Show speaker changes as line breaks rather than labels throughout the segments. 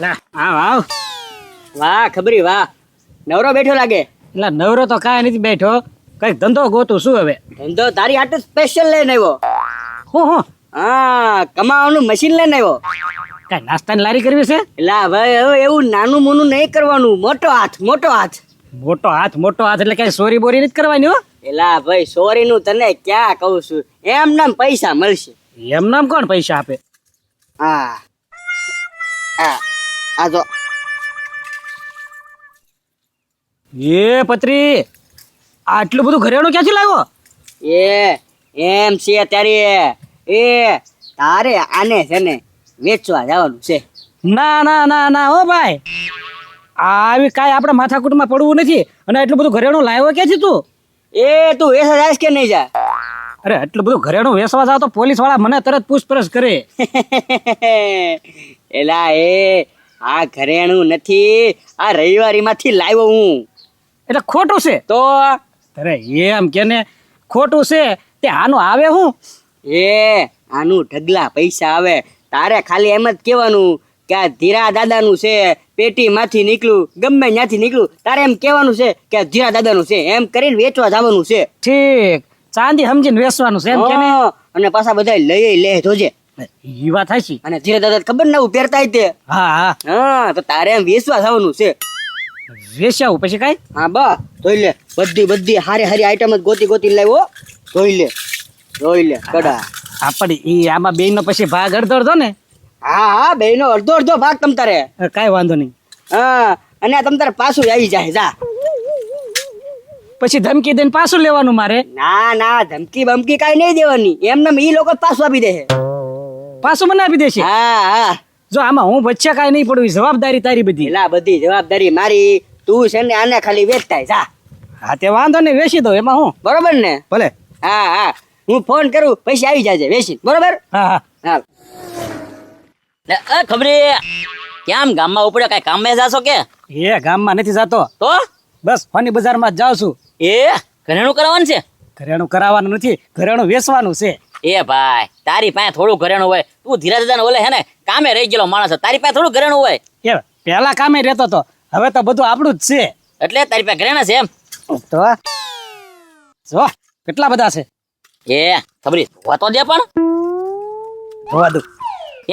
લા આવ આવ.
વાહ ખબરી વાહ, નવરો બેઠો લાગે.
એટલે નવરો તો કાંઈ નથી બેઠો, કઈક ધંધો ગોતું શું હવે.
ધંધો તારી હાટુ સ્પેશિયલ લઈને આવ્યો.
હું
હા, કમાવાનું મશીન લઈને આવ્યો.
કઈ નાસ્તાની લારી કરવી છે?
એલા ભાઈ હવે એવું નાનું મોનું નહીં કરવાનું, મોટો હાથ મોટો હાથ.
મોટો હાથ એટલે કઈ સોરી બોરી નથી કરવાની હો.
એલા ભાઈ સોરી નું તને ક્યાં કહું છું, એમ નામ પૈસા મળશે.
એમ નામ કોણ પૈસા આપે?
હા હા આ જો
એ પત્રી, આટલું બધું ઘરેણું ક્યાંથી લાવ્યો?
એમ છે ત્યારે એ તારે આને છે ને વેચવા જવાનું છે.
ના ના ના ના હો ભાઈ, આવી કાંઈ આપણે માથાકૂટમાં પડવું નથી. અને એટલું બધું ઘરેણું લાવ્યો ક્યાંથી તું?
તું વેચવા જાય કે નહીં જા?
અરે એટલું બધું ઘરેણું વેચવા જાવ તો પોલીસ વાળા મને તરત પૂછપરછ કરે.
એલા આ ઘરેણું નથી, આ રવિવારી માંથી લાવ્યો હું.
એટલે ખોટું છે
તો
અરે એમ કે ને ખોટું છે તે આનું આવે હું?
આનું ઢગલા પૈસા આવે. તારે ખાલી એમ જ કહેવાનું કે આ ધીરા દાદાનું છે, પેટીમાંથી નીકળું ગમે ત્યાંથી નીકળું, તારે એમ કહેવાનું છે કે આ ધીરા દાદાનું છે, એમ કરીને વેચવા જવાનું છે.
ઠીક, ચાંદી સમજીને વેચવાનું છે એમ કે ને?
અને પાછા બધા લઈ લે જોજે.
ઈ વાત થાય.
અને ધીરા દાદા ખબર ના પહેરતા તે.
હા હા
હા, તો તારે એમ વેચવા જવાનું છે.
વેચાવું પછી કઈ?
હા બા જોઈ લે, બધી હારી આઈટમ જ ગોતી લાવ્યો. જોઈ લે કડા.
આપણે ઈ આમાં બે નો પછી ભાગ અડધો ને?
હા બે નો અડધો ભાગ તમ તારે.
કઈ વાંધો નહીં.
હા, અને તમ તારે પાછું આવી જાય. જા
પછી ધમકી દઈને પાછું લેવાનું મારે?
ના ધમકી બમકી કઈ નહીં દેવાની, એમને ઈ લોકો પાછું આપી દે.
પાછું મને આપી દેશે?
હા
જો આમાં હું વચ્ચે કઈ નહીં પડવી, જવાબદારી તારી બધી.
એલા બધી જવાબદારી મારી, તું છે ને આને ખાલી વેચતા જા.
હા તે વાંધો નહીં, વેચી દો એમાં હું.
બરોબર ને?
ભલે.
હા હું ફોન કરું પછી આવી જાજે વેચી. બરોબર?
હા
ખબરી કેમ ગામમાં ઉપડ્યો, કઈ કામે જાશો કે?
એ ગામમાં નથી જાતો,
તો
બસ ફની બજારમાં જ જાઉં છું.
ઘરેણું કરાવવાનું છે?
ઘરેણું કરાવવાનું નથી, ઘરેણું વેચવાનું છે.
ભાઈ તારી પાસે થોડું ઘરેણું હોય, તું ધીરા દાદા ઓલે હે ને કામે રહી ગયેલો માણસ, તારી પાસે થોડું ઘરેણું હોય?
એ પેલા કામે રહેતો તો, હવે તો બધું આપણું જ છે.
એટલે તારી પાસે ઘરેણા છે એમ?
તો જો કેટલા બધા છે.
ખબરી વાતો દે પણ
જોવા દઉં.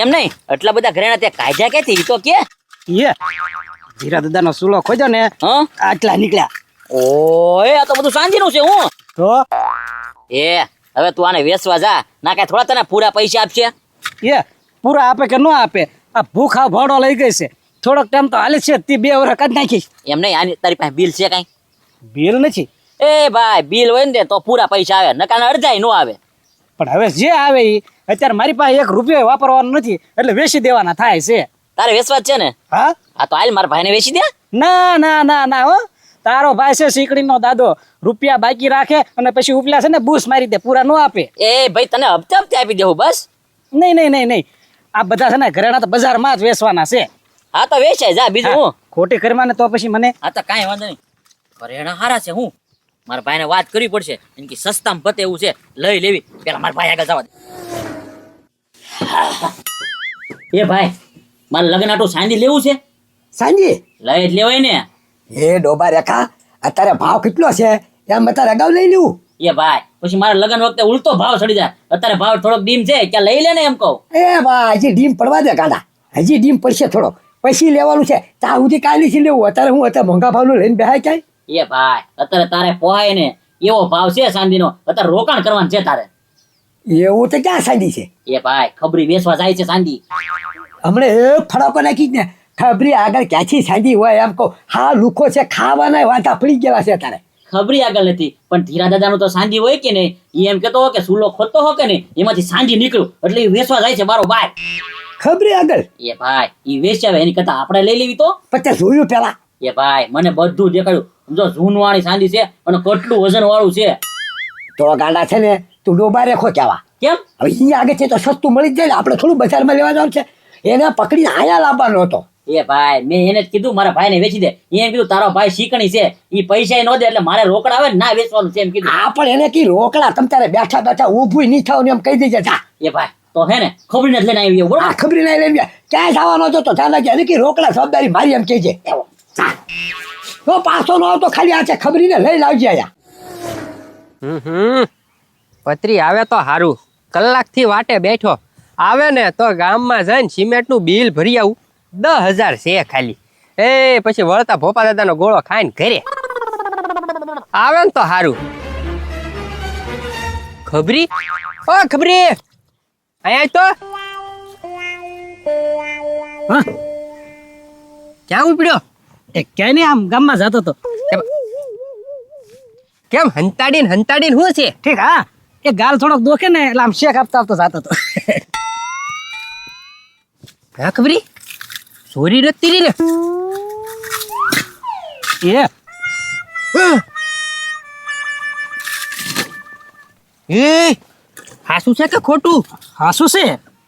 એમ નહીં, એટલા બધા ઘરેણા તે કાઢ્યા ક્યાંથી તો કે?
ધીરા દાદાનો ચૂલો ખોજો ને આટલા નીકળ્યા.
ઓય આ તો બધું સાંજીનું છે. હું
તો
હવે તું આને વેચવા જા, ના કઈ થોડા તને પૂરા પૈસા આપશે?
પૂરા આપે કે ન આપે, આ ભૂખા ભાડો લઈ ગઈ છે, થોડોક ટાઈમ તો હાલે છે, તે 2 વર્ષ કાઢી નાખીશ.
એમ નહીં, આની તારી પાસે બિલ છે કઈ?
બિલ નથી.
ભાઈ બિલ હોય ને તો પૂરા પૈસા આવે, નકાને અડધાય નો આવે.
પણ હવે જે આવે એ અત્યારે મારી પાસે 1 રૂપિયો વાપરવાનો નથી, એટલે વેચી દેવાના થાય છે.
તારે વેચવા જ છે ને? હા તો હાલ મારા ભાઈને વેચી દે.
ના હો, તારો ભાઈ છે શીકડીનો દાદો, રૂપિયા બાકી રાખે અને પછી ઉપલા છે ને બૂસ મારી દે, પૂરા ન આપે.
ભાઈ તને હપ્તે આપી દેવું બસ.
નહીં, આ બધા છે ને ઘરેણા તો બજારમાં જ વેચવાના છે.
હા તો વેચાય જા, બીજું હું
ખોટી કરવાને તો પછી મને.
હા તો કાંઈ વાંધો નહીં, ઘરેણા હારા છે. હું મારા ભાઈને વાત કરવી પડશે, એમ કે સસ્તામાં પતે એવું છે, લઈ લેવી. પેલા મારા ભાઈ આગળ જવા દે. ભાઈ મારે લગ્ન આટું સાંજી લેવું છે.
સાંજી
લઈ જ લેવાય ને.
ડોબા રેખા, અત્યારે ભાવ કેટલો છે એમ અત્યારે અગાઉ લઈ લેવું.
ભાઈ પછી મારા લગ્ન વખતે ઉલટો ભાવ ચડી જાય, અત્યારે ભાવ થોડોક ડીમ છે, ક્યાં લઈ લે ને એમ કહું.
ભાઈ હજી ડીમ પડવા દે ગાડા, હજી ડીમ પડશે થોડો, પછી લેવાનું છે. ત્યાં સુધી કાંઈ નથી લેવું, અત્યારે હું અત્યારે મોંઘા ભાવનું લઈને બેહાય ક્યાંય.
ભાઈ અત્યારે તારે પોહાય ને એવો ભાવ છે સાંજીનો, અત્યારે રોકાણ કરવાનું છે તારે.
એવું તો ક્યાં સાંજી છે?
ભાઈ ખબરી વેચવા જાય છે સાંજી.
હમણે ફડાકો નાખી ને ખબરી આગળ ક્યાંથી સાંજી હોય એમ કહું. હા લુખો છે, ખાવાના વાંધા પડી ગયેલા છે તારે.
ખબરી આગળ નથી, પણ ધીરા દાદાનું તો સાંજી હોય કે નહીં, એ એમ કેતો કે સુલો ખોદતો હો કે નહીં, એમાંથી સાંજી નીકળ્યું એટલે એ વેચવા જાય છે મારો ભાઈ.
ખબરી આગળ
ભાઈ ઈ વેચાવે એની કરતા આપણે લઈ લેવી તો.
પછી જોયું પેલા.
ભાઈ મને બધું દેખાડ્યું, સમજો જૂનવાણી સાંજી છે અને કેટલું વજન વાળું છે.
તો ગાંડા છે ને તું ડોબા રેખો કેવા.
કેમ?
હવે અહીંયા આગળ છે તો સસ્તું મળી જ જાય ને, આપણે થોડું બજારમાં લેવા જવાનું છે, એને પકડીને આયા લાવવાનો હતો.
ભાઈ મેં એને જ કીધું મારા ભાઈને વેચી દે, એમ કીધું તારો ભાઈ શીકણી છે, ઈ પૈસા ન દે એટલે મારે રોકડા આવે ના વેચવાનું છે એમ કીધું.
હા પણ એને કી રોકડા, તમ તારે બેઠા ઊભું નહીં થાવ ને એમ કહી દેજે જા.
ભાઈ
તો હે ને ખબર નથી લઈને આવી બરોબર
આ ખબર નહીં લઈ ગયા ક્યાંય જવાનો હતો તો ચાલે કે કે રોકડા જવાબદારી મારી એમ કહેજે તો પાછો ન આવતો ખાલી આ છે ખબરીને લઈ લાવજે આયા
પત્રી આવે તો સારું કલાકથી વાટે બેઠો આવે ને તો ગામમાં જઈને સિમેન્ટનું બિલ ભરી આવું 10,000 છે ખાલી એ પછી વળતા ભોપા દાદાનો ગોળો ખાઈને ઘરે આવે ને તો સારું ખબરી ઓ ખબરી અહીંયા તો
હા
ક્યાં ઉપડ્યો
એ ક્યાંય નહીં આમ ગામમાં જતો હતો.
કેમ હંતાડીને શું છે
ઠીક હા એ ગાલ થોડોક દોખે ને એટલે આમ શેક આપતો જતો હતો.
હા ખબરી ચોરી નથી રહી ને
એ
એ હાસું છે કે ખોટું
હા શું છે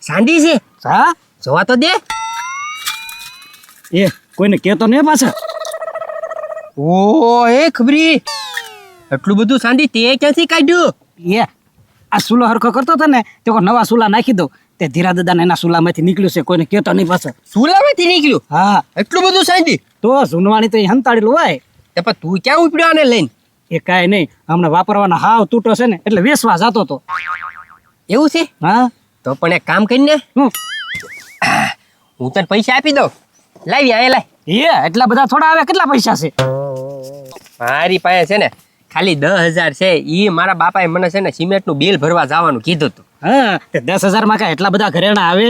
સાંડી છે
હા
જોવા તો દે
એ કોઈને કહેતો નહીં પાછા.
ઓ એ ખબરી એટલું બધું સાંડી તે ક્યાંથી કાઢ્યું
એ આ સુલો હરખો કરતો હતો ને તે કોઈ નવા સુલા નાખી દો તે ધીરા દાદાને એના સુલામાંથી નીકળ્યું છે કોઈને કહેતો નહીં પાછા.
સુલામાંથી નીકળ્યું
હા
એટલું બધું સાંડી
તો જૂનવાણી તો એ હંતાડેલું હોય.
તે પણ તું ક્યાં ઉપડ્યો આને લઈને
એ કાંઈ નહીં હમણાં વાપરવાના હાવ તૂટો છે ને એટલે વેસવા જતો હતો.
એવું છે
હા
તો પણ એક કામ કરીને
હું
હું તને પૈસા આપી દઉં લાવી અહીંયા લાય
એ એટલા બધા થોડા આવે કેટલા પૈસા છે
મારી પાસે છે ને ખાલી 10,000 છે ઈ મારા બાપાએ મને છે ને સિમેન્ટનું બિલ ભરવા જવાનું કીધું હતું
હા તે 10,000 માં કાંઈ એટલા બધા ઘરેણા આવે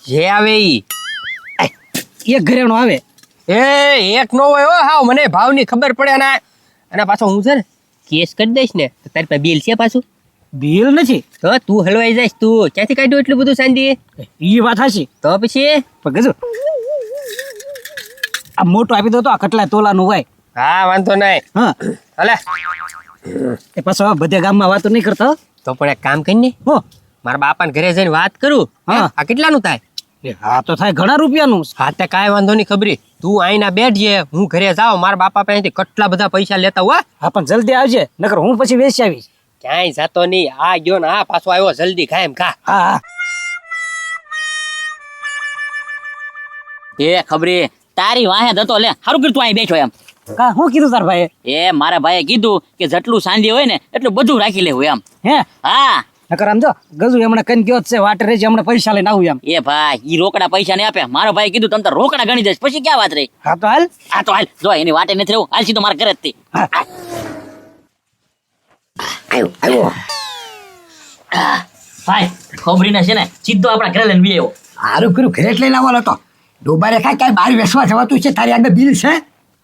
જે આવે ઈ
એક ઘરેણું આવે
એ એક નો હોય હો હાવ મને ભાવની ખબર પડે ને અને પાછો હું છે ને કેસ કરી દઈશ ને તો તારી પાસે બિલ છે પાછું
બિલ નથી
તો તું હલવાઈ જઈશ તું ક્યાંથી કાઢ્યું એટલું બધું સાંજી
એ વાત હાચી
તો પછી
પણ ગજુ આ મોટું આપી દો તો આ કેટલા તોલાનું હોય.
હા વાંધો નહીં
હા
હલે
એ પાછો બધે ગામમાં વાતો નહીં કરતા હો.
તો પણ એક કામ કરીને
હો
મારા બાપાને ઘરે જઈને વાત કરું
હા.
આ કેટલાનું થાય
એ હા તો થાય ઘણા રૂપિયાનું.
હા તે કાંઈ વાંધો નહીં ખબરી તું અહીંના બેઠજે હું ઘરે જાઉં મારા બાપા પાસેથી કેટલા બધા પૈસા લેતા હોય
હા પણ જલ્દી આવજે નકર હું પછી વેચી આવીશ.
ક્યાંય જાતો નહીં આ ગયો ને આ પાછો આવ્યો જલ્દી ખાય એમ ખા
હા હા
એ ખબરી તારી વાહે જતો લે સારું કર્યું તું અહીં બેઠો એમ
કા હું કીધું તાર ભાઈએ
એ મારા ભાઈએ કીધું કે જેટલું સાંધી હોય ને એટલું બધું રાખી લેવું એમ
હે
હા
નકર આમ જો ગજુ હમણાં કઈ ગયો જ છે વાટે રેજે હમણાં પૈસા લઈને આવું એમ.
એ ભાઈ ઈ રોકડા પૈસા નહીં આપે મારો ભાઈ કીધું તમે તો રોકડા ગણી દઈશ પછી ક્યાં વાત રહી
હા તો હાલ
આ તો હાલ જો એની વાટે નથી રહેવું હાલ સીધો મારા ઘરે જ થી
આવ્યો
ભાઈ ખબરીને છે ને સીધો આપણા ઘરે લઈને બી આવ્યો
સારું કર્યું ઘરે જ લઈને આવવાનો હતો ડોબારે ખાય ક્યાંય બહાર વેસવા જવાતું છે તારી આગળ બિલ છે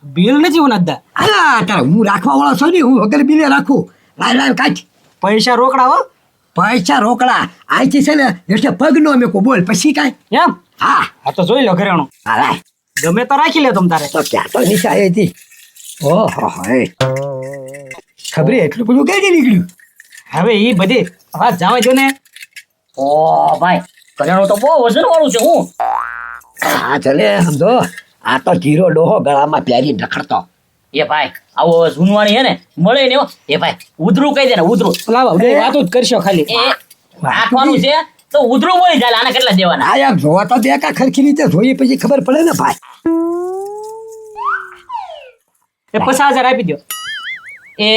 બિલ નથી ઉનાદા
હા તારે હું રાખવા વાળો છું ને હું વગર બિલે રાખું લાવ લાવ કાઢ
પૈસા રોકડા હો
પૈસા રોકડા અહીંથી છે ને એટલે પગ નો મેં બોલ પછી કાંઈ
એમ
હા
હા તો જોઈ લો ઘરેણું
હા લાય
ગમે તો રાખી લે તમ તારે.
તો ક્યાં તો નિશા આવી હતી ઓહો હે ખબરે એટલું બધું કઈ નીકળ્યું
હવે ઈ બધી વાત જવા દો ને.
ઓ ભાઈ કરિયાણું તો બહુ વજન વાળું છે હું
હા ચલે સમજો આ તો જીરો ડોહો ગળામાં પહેરી ઢખડતો
એ ભાઈ આવો જૂનવાણી હે ને મળે ને હો. એ ભાઈ ઉધરું કહી દે ને ઉધરું
લાવો બે વાતો જ કરશો ખાલી.
એ રાખવાનું છે તો ઉધરું મળી જાય આના કેટલા દેવાના
હા એમ જોવા તો દે કા ખરખી રીતે જોઈએ પછી ખબર પડે ને ભાઈ
એ 50,000 આપી દો.
એ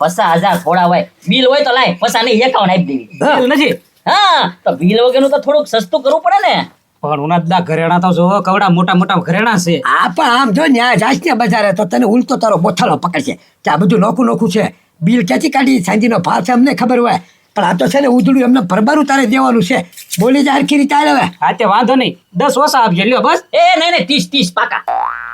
50,000 થોડા હોય બિલ હોય તો લાય 50 નહીં 51 આપી દેવી
બિલ નથી
હા તો બિલ વગરનું તો થોડુંક સસ્તું કરવું પડે ને
પણ ઉનાદા ઘરેણા તો જોવો કવડા મોટા મોટા ઘરેણા છે.
આ પણ આમ જો ન્યા જાશ ને બજારે તો તને ઉલટો તારો બોથાલો પકડશે કે આ બધું નોખું નોખું છે બિલ ક્યાંથી કાઢી સાંજીનો ભાવ છે અમને ખબર હોય પણ આ તો છે ને ઉધડું એમને ભરબારું તારે દેવાનું છે બોલી જાય હરખી રીતે હાલ હવે
હા તે વાંધો નહીં 10 ઓછા આપજો લ્યો બસ.
એ નહીં 30 પાકા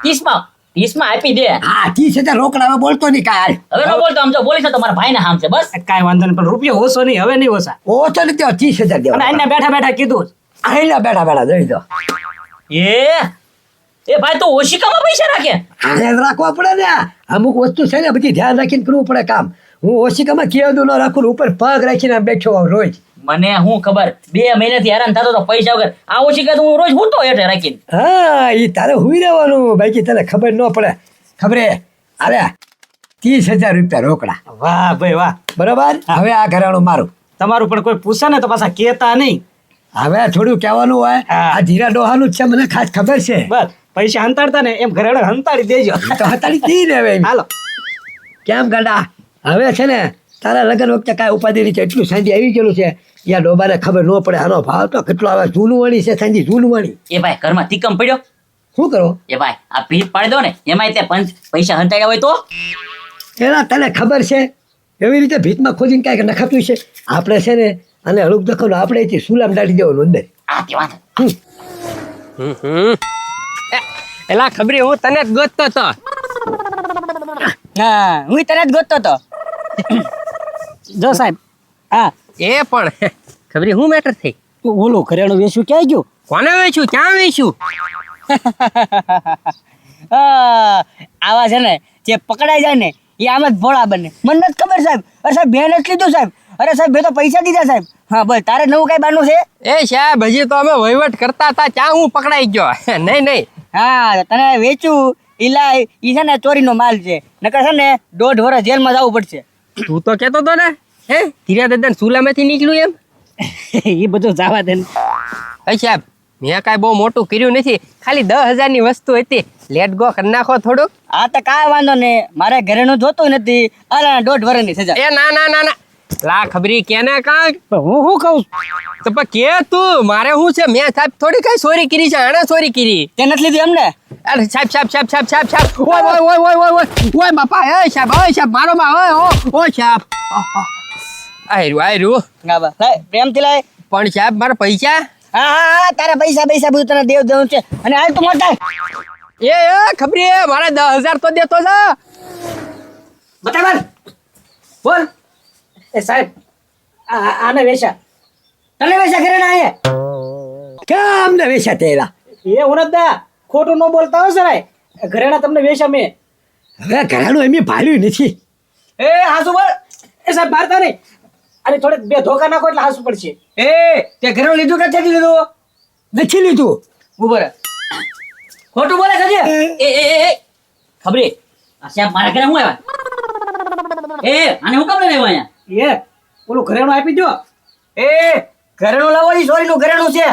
30 માં આપી દે
હા 30,000 રોકડા હવે બોલતો નહીં કાંઈ
હવે ન બોલતો આમ જો બોલી છે તમારા ભાઈ ના હામ છે બસ
કાંઈ વાંધો નહીં પણ રૂપિયો ઓછો નહીં હવે નહીં ઓછા.
ઓછો નથી 30,000
અને
દેવા
અહીંયા બેઠા બેઠા કીધું
આયલા બેઠા બેઠા દઈ દો
એ ભાઈ તો ઓશિકામાં પૈસા રાખે
આને રાખવા પડે ને અમુક વસ્તુ છે ને બધી ધ્યાન રાખીને કરવું પડે કામ હું ઓશિકામાં કેદું ન રાખું ઉપર પગ રાખીને આમ બેઠો હોઉં રોજ
મને હું ખબર 2 મહિનાથી હેરાન થતો તો પૈસા વગર આ ઓશિકા તો હું રોજ ભૂલતો હેઠે રાખીને
હા એ તારે હુઈ રહેવાનું બાકી તને ખબર ન પડે ખબરે આવે 30,000 રૂપિયા રોકડા
વાહ ભાઈ વાહ.
બરોબર હવે આ ઘરાણું મારું
તમારું પણ કોઈ પૂછે ને તો પાછા કેતા નહીં.
હવે થોડું કહેવાનું હોય
હા.
આ ધીરા ડોહાનું જ છે મને ખાસ ખબર છે
બસ પૈસા હંતાડતા ને એમ ઘરેડે હંતાડી દેજો.
તો હતાડી તી ને હવે
હાલો.
કેમ ગાડા હવે છે ને તારા લગ્ન વખતે કાંઈ ઉપાધિ નહીં છે એટલું સાંજે આવી ગયેલું છે યા ડોબાને ખબર ન પડે આનો ભાવ તો કેટલો આવે જૂનું વાળી છે સાંજે જૂનું વાળી
એ ભાઈ ઘરમાં તીકમ પડ્યો.
શું કરો
એ ભાઈ આ ભીત પાડી દો ને એમાંય તે પૈસા હંતાડ્યા હોય તો
એના તને ખબર છે એવી રીતે ભીતમાં ખોદીને કાંઈક નખાતું છે આપણે છે ને અને હળુક દખો આપણે અહીંથી સુલામ દાટી દેવાનું અંદર
આ તે વાત
એલા ખબરી હું તને જ ગોતતો તો.
હા હું તને જ ગોતતો તો.
જો સાહેબ હા
એ પણ ખબરી હું મેટર થઈ.
ઓલું ઘરેણું વેચ્યું ક્યાં ગયું?
કોને વેચ્યું ક્યાં વેચ્યું?
આવા છે ને જે પકડાઈ જાય ને એ આમ જ ભોળા બને. મને નથી ખબર સાહેબ. અરે સાહેબ બેન જ લીધું સાહેબ. અરે સાહેબ મેં તો પૈસા દીધા સાહેબ. હા બસ તારે નવું કઈ બાનું છે?
એ સાહેબ હજી તો અમે વહીવટ કરતા હતા ત્યાં હું પકડાઈ ગયો. નહીં નહીં
હા તને વેચું ઈ છે ને ચોરીનો માલ છે નકર છે ને 1.5 વર્ષ જેલમાં જવું પડશે.
તું તો કહેતો હતો ને હે ધીરા દાદા સુલામાંથી નીકળ્યું એમ.
એ બધું જવા દે ને.
હે સાહેબ મેં કાંઈ બહુ મોટું કર્યું નથી ખાલી 10,000 ની વસ્તુ હતી લેટ ગો કરી નાખો થોડુંક.
હા તો કાંઈ વાંધો ને મારે ઘરેનું જોતું નથી. અલા 1.5 વર્ષની સજા.
એ ના ના ના ના લા ખબરી કેને કાંક
પણ હું શું કહું?
તો પણ કે તું મારે શું છે મેં સાહેબ થોડી કઈ ચોરી કરી છે આણે ચોરી કરી.
તે નથી લીધું એમને?
અરે સાહેબ સાહેબ સાહેબ સાહેબ સાહેબ સાહેબ ઓય ઓય ઓય ઓય ઓય ઓય બાપા એ સાહેબ મારો માં ઓય ઓ સાહેબ આયરું
હા બસ લાય પ્રેમથી લાય.
પણ સાહેબ મારા પૈસા
હા હા હા તારા પૈસા બધું તને દેવું છે. અને હાલ તું મોટા
એ ખબરી મારા 10,000 તો દેતો જા.
બતાવ
બોલ. એ સાહેબ આને વેચા.
તને પૈસા ઘરે ના આયે.
કેમ ને વેચા તેરા
એ હું નથી દા ખોટું ન બોલતા હો સરાય. ઘરેણા તમને વેચા મેં.
હવે ઘરાનું એમ ભાડ્યું નથી
એ હાસુ બોલ. એ સાહેબ મારતા નહીં. અરે થોડે 2 ધોકા નાખો એટલે હાસુ પડશે.
એ તે ઘરેનું લીધું કે નથી લીધું?
નથી લીધું
ઉભો રહે. ખોટું બોલે છે જે?
એ ખબરી આ સાહેબ મારા ઘરે હું આવ્યા એ આને હું કામ લઈને આવ્યો અહીંયા
એ ઓલું ઘરેણું આપી દો.
એ ઘરેનું લાવો ઈ ચોરીનું ઘરેનું છે.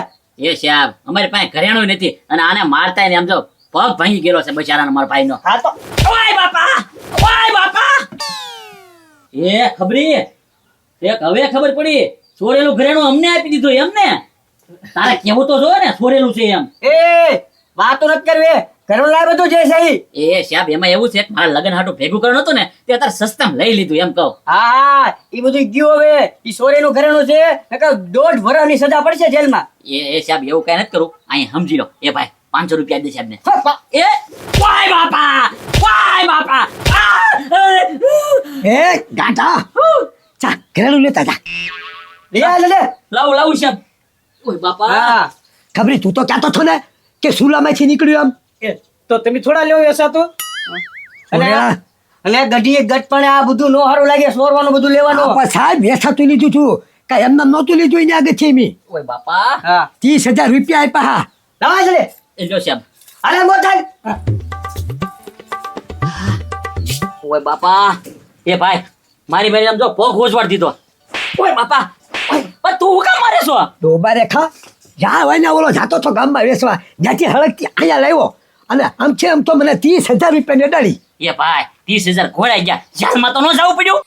એ સાહેબ અમારી પાસે ઘરેણું નથી અને આને મારતા ને આમ જો પગ ભાંગી ગયેલો છે બચારાનો મારા ભાઈનો.
હા તો
ઓય બાપા એ ખબરી એક હવે ખબર પડી ચોરેલું ઘરેણું અમને આપી દીધું એમને. તારે કેવું તો જો ને ચોરેલું છે એમ.
એ વાતો નથી કરવી. ઘરેનું લાય બધું જે છે ઈ.
એ સાહેબ એમાં એવું છે કે મારા લગ્ન હાટું ભેગું કરવાનું હતું ને તે અત્યારે સસ્તામાં લઈ લીધું એમ કહું.
હા ઈ બધું ગયું હવે. ઈ ચોરીનું ઘરેનું છે નકર 1.5 વર્ષની સજા પડશે જેલમાં.
એ સાહેબ એવું કઈ નથી કરું અહીં સમજી લો. એ ભાઈ 500 રૂપિયા દે સાહેબ ને. એ વાય બાપા
એ ગાંઠા ચા ઘરેનું લેતા જા
લે
લાવું સાહેબ. ઓય બાપા
હા
ખબરી તું તો કહેતો હતો ને કે સુલામાંથી નીકળ્યું
એ તો તમે થોડા લેવો એસા તો.
એમ
અને અને ગઢીએ ગઢ પણ આ બધું નો હારું લાગે. સોરવાનું બધું લેવાનું.
સાહેબ વેસાતું લીધું છું કાંઈ એમને નહોતું લીધું એને આગળ છે મી
ઓય બાપા
હા
30,000 રૂપિયા આપ્યા હા
લાવા છે લે.
એ જો સાહેબ.
અરે મોટા
ઓય બાપા એ ભાઈ મારી બેન આમ જો પોક હોજવાડ દીધો. ઓય બાપા ઓય પણ તું હું કામ મારે છો?
ડોબા રેખા જા હોય ને ઓલો જાતો તો ગામમાં વેસવા જ્યાંથી હળકથી અહીંયા લાવ્યો અને આમ છે આમ તો મને 30,000 રૂપિયા ને ડાળી
એ ભાઈ 30,000 ઘોડાઈ ગયા જેલમાં તો ન જવું પડ્યું.